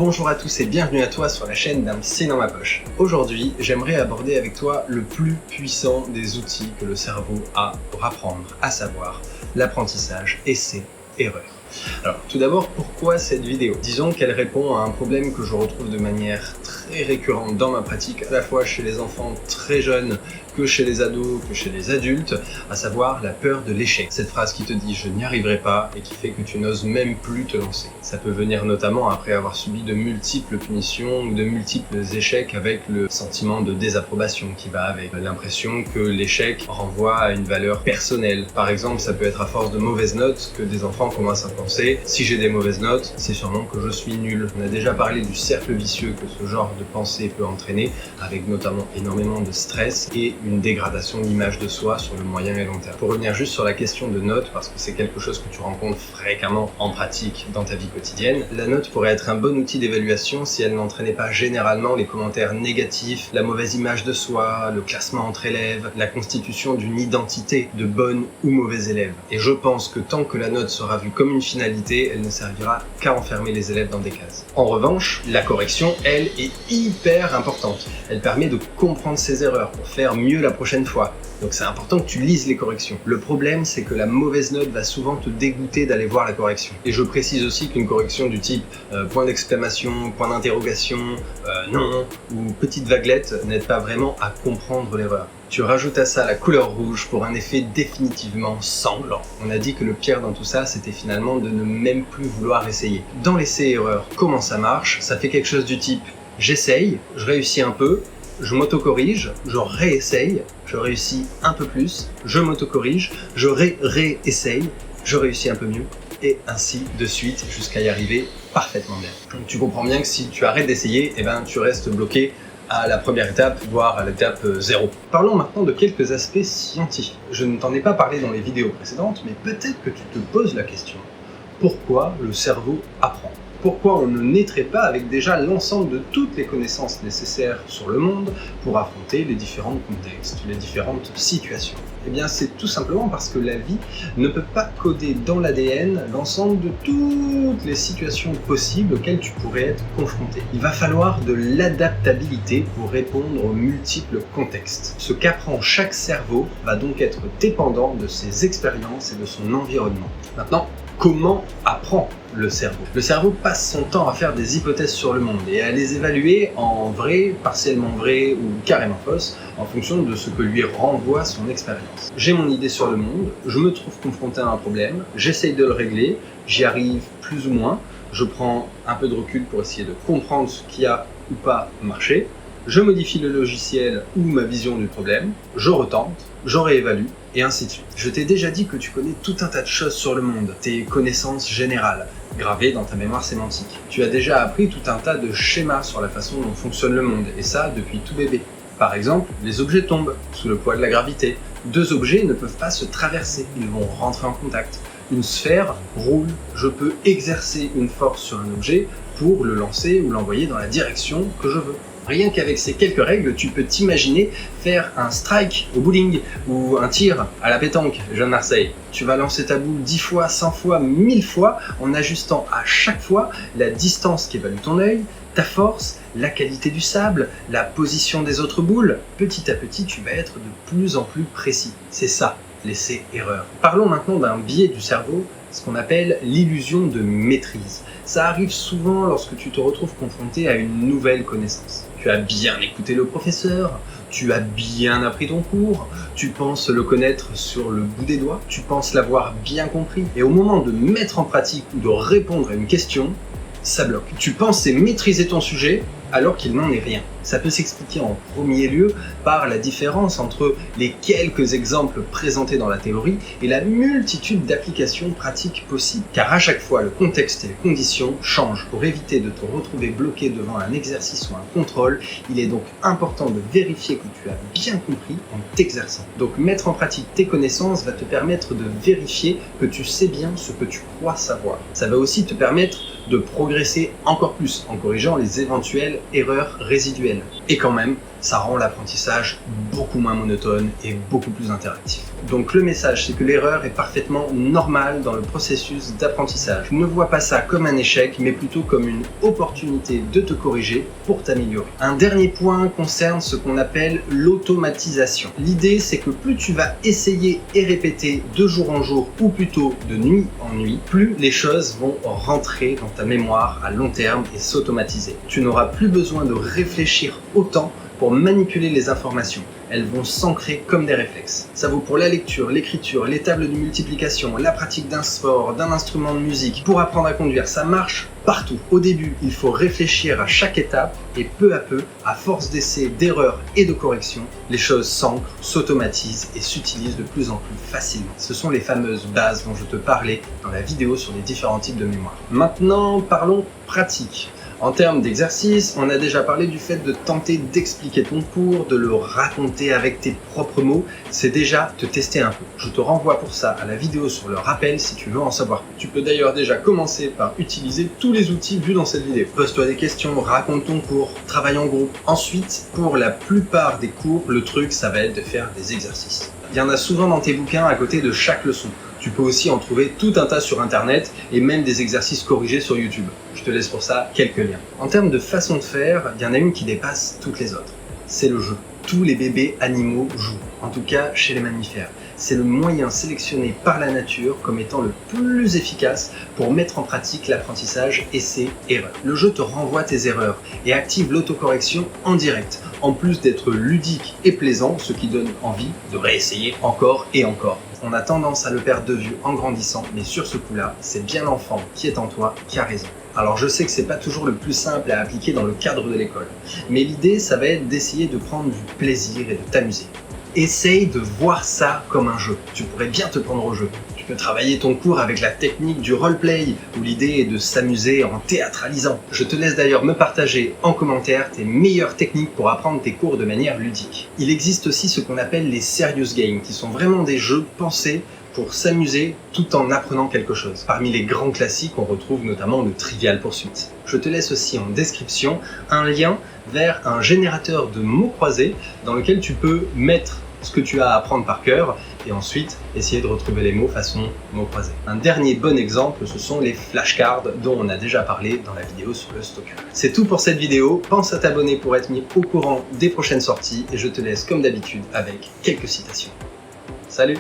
Bonjour à tous et bienvenue à toi sur la chaîne d'un psy dans ma poche. Aujourd'hui, j'aimerais aborder avec toi le plus puissant des outils que le cerveau a pour apprendre, à savoir l'apprentissage essai-erreur. Alors, tout d'abord, pourquoi cette vidéo? Disons qu'elle répond à un problème que je retrouve de manière très récurrente dans ma pratique, à la fois chez les enfants très jeunes que chez les ados, que chez les adultes, à savoir la peur de l'échec. Cette phrase qui te dit « je n'y arriverai pas » et qui fait que tu n'oses même plus te lancer. Ça peut venir notamment après avoir subi de multiples punitions ou de multiples échecs avec le sentiment de désapprobation qui va avec, l'impression que l'échec renvoie à une valeur personnelle. Par exemple, ça peut être à force de mauvaises notes que des enfants commencent à penser « si j'ai des mauvaises notes, c'est sûrement que je suis nul ». On a déjà parlé du cercle vicieux que ce genre de pensée peut entraîner, avec notamment énormément de stress et une dégradation de l'image de soi sur le moyen et long terme. Pour revenir juste sur la question de notes, parce que c'est quelque chose que tu rencontres fréquemment en pratique dans ta vie quotidienne, la note pourrait être un bon outil d'évaluation si elle n'entraînait pas généralement les commentaires négatifs, la mauvaise image de soi, le classement entre élèves, la constitution d'une identité de bon ou mauvais élève. Et je pense que tant que la note sera vue comme une finalité, elle ne servira qu'à enfermer les élèves dans des cases. En revanche, la correction, elle, est hyper importante. Elle permet de comprendre ses erreurs pour faire mieux la prochaine fois. Donc c'est important que tu lises les corrections. Le problème, c'est que la mauvaise note va souvent te dégoûter d'aller voir la correction. Et je précise aussi qu'une correction du type point d'exclamation, point d'interrogation, non, ou petite vaguelette n'aide pas vraiment à comprendre l'erreur. Tu rajoutes à ça la couleur rouge pour un effet définitivement sanglant. On a dit que le pire dans tout ça, c'était finalement de ne même plus vouloir essayer. Dans l'essai-erreur, comment ça marche? Ça fait quelque chose du type j'essaye, je réussis un peu, je m'auto-corrige, je réessaye, je réussis un peu plus, je m'auto-corrige, je réessaye, je réussis un peu mieux, et ainsi de suite jusqu'à y arriver parfaitement bien. Donc tu comprends bien que si tu arrêtes d'essayer, tu restes bloqué à la première étape, voire à l'étape 0. Parlons maintenant de quelques aspects scientifiques. Je ne t'en ai pas parlé dans les vidéos précédentes, mais peut-être que tu te poses la question, pourquoi le cerveau apprend ? Pourquoi on ne naîtrait pas avec déjà l'ensemble de toutes les connaissances nécessaires sur le monde pour affronter les différents contextes, les différentes situations? Eh bien, c'est tout simplement parce que la vie ne peut pas coder dans l'ADN l'ensemble de toutes les situations possibles auxquelles tu pourrais être confronté. Il va falloir de l'adaptabilité pour répondre aux multiples contextes. Ce qu'apprend chaque cerveau va donc être dépendant de ses expériences et de son environnement. Maintenant, comment apprend le cerveau? Le cerveau passe son temps à faire des hypothèses sur le monde et à les évaluer en vraies, partiellement vraies ou carrément fausses en fonction de ce que lui renvoie son expérience. J'ai mon idée sur le monde, je me trouve confronté à un problème, j'essaye de le régler, j'y arrive plus ou moins, je prends un peu de recul pour essayer de comprendre ce qui a ou pas marché, je modifie le logiciel ou ma vision du problème, je retente, je réévalue, et ainsi de suite. Je t'ai déjà dit que tu connais tout un tas de choses sur le monde, tes connaissances générales, gravées dans ta mémoire sémantique. Tu as déjà appris tout un tas de schémas sur la façon dont fonctionne le monde, et ça depuis tout bébé. Par exemple, les objets tombent sous le poids de la gravité. Deux objets ne peuvent pas se traverser, ils vont rentrer en contact. Une sphère roule, je peux exercer une force sur un objet pour le lancer ou l'envoyer dans la direction que je veux. Rien qu'avec ces quelques règles, tu peux t'imaginer faire un strike au bowling ou un tir à la pétanque, Jeanne Marseille. Tu vas lancer ta boule 10 fois, 100 fois, 1000 fois en ajustant à chaque fois la distance qu'évalue ton œil, ta force, la qualité du sable, la position des autres boules. Petit à petit, tu vas être de plus en plus précis. C'est ça, l'essai-erreur. Parlons maintenant d'un biais du cerveau, ce qu'on appelle l'illusion de maîtrise. Ça arrive souvent lorsque tu te retrouves confronté à une nouvelle connaissance. Tu as bien écouté le professeur, tu as bien appris ton cours, tu penses le connaître sur le bout des doigts, tu penses l'avoir bien compris. Et au moment de mettre en pratique ou de répondre à une question, ça bloque. Tu pensais maîtriser ton sujet alors qu'il n'en est rien. Ça peut s'expliquer en premier lieu par la différence entre les quelques exemples présentés dans la théorie et la multitude d'applications pratiques possibles. Car à chaque fois, le contexte et les conditions changent. Pour éviter de te retrouver bloqué devant un exercice ou un contrôle, il est donc important de vérifier que tu as bien compris en t'exerçant. Donc mettre en pratique tes connaissances va te permettre de vérifier que tu sais bien ce que tu crois savoir. Ça va aussi te permettre de progresser encore plus en corrigeant les éventuelles erreurs résiduelles. Et quand même, ça rend l'apprentissage beaucoup moins monotone et beaucoup plus interactif. Donc le message, c'est que l'erreur est parfaitement normale dans le processus d'apprentissage. Ne vois pas ça comme un échec, mais plutôt comme une opportunité de te corriger pour t'améliorer. Un dernier point concerne ce qu'on appelle l'automatisation. L'idée, c'est que plus tu vas essayer et répéter de jour en jour, ou plutôt de nuit en nuit, plus les choses vont rentrer dans ta mémoire à long terme et s'automatiser. Tu n'auras plus besoin de réfléchir autant pour manipuler les informations. Elles vont s'ancrer comme des réflexes. Ça vaut pour la lecture, l'écriture, les tables de multiplication, la pratique d'un sport, d'un instrument de musique. Pour apprendre à conduire, ça marche partout. Au début, il faut réfléchir à chaque étape et peu à peu, à force d'essais, d'erreurs et de corrections, les choses s'ancrent, s'automatisent et s'utilisent de plus en plus facilement. Ce sont les fameuses bases dont je te parlais dans la vidéo sur les différents types de mémoire. Maintenant, parlons pratique. En termes d'exercice, on a déjà parlé du fait de tenter d'expliquer ton cours, de le raconter avec tes propres mots. C'est déjà te tester un peu. Je te renvoie pour ça à la vidéo sur le rappel si tu veux en savoir plus. Tu peux d'ailleurs déjà commencer par utiliser tous les outils vus dans cette vidéo. Pose-toi des questions, raconte ton cours, travaille en groupe. Ensuite, pour la plupart des cours, le truc, ça va être de faire des exercices. Il y en a souvent dans tes bouquins à côté de chaque leçon. Tu peux aussi en trouver tout un tas sur internet et même des exercices corrigés sur YouTube. Je te laisse pour ça quelques liens. En termes de façon de faire, il y en a une qui dépasse toutes les autres. C'est le jeu. Tous les bébés animaux jouent, en tout cas chez les mammifères. C'est le moyen sélectionné par la nature comme étant le plus efficace pour mettre en pratique l'apprentissage essai-erreur. Le jeu te renvoie tes erreurs et active l'autocorrection en direct, en plus d'être ludique et plaisant, ce qui donne envie de réessayer encore et encore. On a tendance à le perdre de vue en grandissant, mais sur ce coup-là, c'est bien l'enfant qui est en toi qui a raison. Alors je sais que c'est pas toujours le plus simple à appliquer dans le cadre de l'école, mais l'idée ça va être d'essayer de prendre du plaisir et de t'amuser. Essaye de voir ça comme un jeu. Tu pourrais bien te prendre au jeu. Tu peux travailler ton cours avec la technique du roleplay, où l'idée est de s'amuser en théâtralisant. Je te laisse d'ailleurs me partager en commentaire tes meilleures techniques pour apprendre tes cours de manière ludique. Il existe aussi ce qu'on appelle les serious games, qui sont vraiment des jeux pensés pour s'amuser tout en apprenant quelque chose. Parmi les grands classiques, on retrouve notamment le Trivial Pursuit. Je te laisse aussi en description un lien vers un générateur de mots croisés dans lequel tu peux mettre ce que tu as à apprendre par cœur et ensuite essayer de retrouver les mots façon mots croisés. Un dernier bon exemple, ce sont les flashcards dont on a déjà parlé dans la vidéo sur le stocker. C'est tout pour cette vidéo. Pense à t'abonner pour être mis au courant des prochaines sorties et je te laisse comme d'habitude avec quelques citations. Salut!